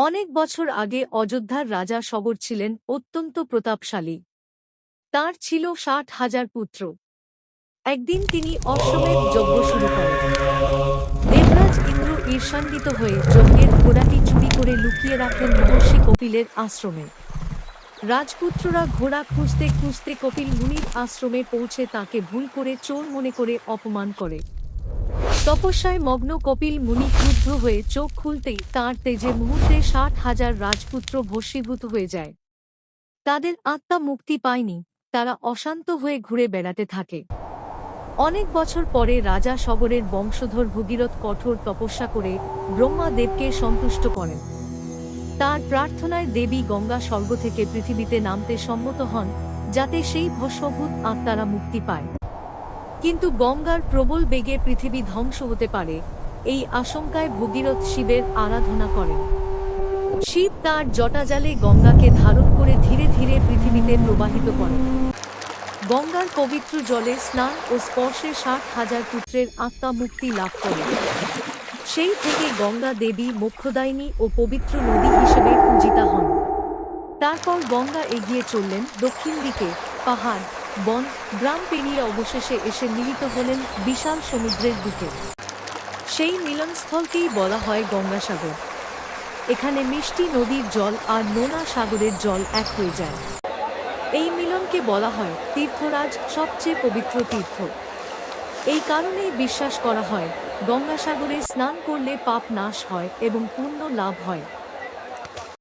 অনেক বছর আগে অযোধ্যার রাজা সগর ছিলেন অত্যন্ত প্রতাপশালী। তাঁর ছিল ৬০,০০০ পুত্র। একদিন তিনি অশ্বমেধ যজ্ঞ শুরু করেন। দেবরাজ ইন্দ্র ঈর্ষান্বিত হয়ে যজ্ঞের ঘোড়াটি চুরি করে লুকিয়ে রাখলেন মহর্ষি কপিলের আশ্রমে। রাজপুত্ররা ঘোড়া খুঁজতে খুঁজতে কপিল মুনির আশ্রমে পৌঁছে তাকে ভুল করে চোর মনে করে অপমান করে। তপস্যায় মগ্ন কপিল মুনি ক্রুদ্ধ হয়ে চোখ খুলতেই তাঁর তেজে মুহূর্তে ৬০,০০০ রাজপুত্র ভস্মীভূত হয়ে যায়। তাদের আত্মা মুক্তি পায়নি, তারা অশান্ত হয়ে ঘুরে বেড়াতে থাকে। অনেক বছর পরে রাজা সগরের বংশধর ভগীরথ কঠোর তপস্যা করে ব্রহ্মা দেবকে সন্তুষ্ট করেন। তার প্রার্থনায় দেবী গঙ্গা স্বর্গ থেকে পৃথিবীতে নামতে সম্মত হন, যাতে সেই ভস্মভূত আত্মারা মুক্তি পায়। কিন্তু গঙ্গার প্রবল বেগে পৃথিবী ধ্বংস হতে পারে, এই আশঙ্কায় ভগীরথ শিবের আরাধনা করেন। শিব তাঁর জটাজালে গঙ্গাকে ধারণ করে ধীরে ধীরে পৃথিবীতে প্রবাহিত করেন। গঙ্গার পবিত্র জলে স্নান ও স্পর্শে ৬০,০০০ পুত্রের আত্মা মুক্তি লাভ করে। সেই থেকে গঙ্গা দেবী মোক্ষদায়িনী ও পবিত্র নদী হিসেবে পূজিতা হন। তারপর গঙ্গা এগিয়ে চললেন দক্ষিণ দিকে, পাহাড়, বন, গ্রাম পেরিয়ে অবশেষে এসে মিলিত হলেন বিশাল সমুদ্রের বুকে। সেই মিলনস্থলকেই বলা হয় গঙ্গাসাগর। এখানে মিষ্টি নদীর জল আর নোনা সাগরের জল এক হয়ে যায়। এই মিলনকে বলা হয় তীর্থরাজ, সবচেয়ে পবিত্র তীর্থ। এই কারণেই বিশ্বাস করা হয় গঙ্গাসাগরে স্নান করলে পাপ নাশ হয় এবং পুণ্য লাভ হয়।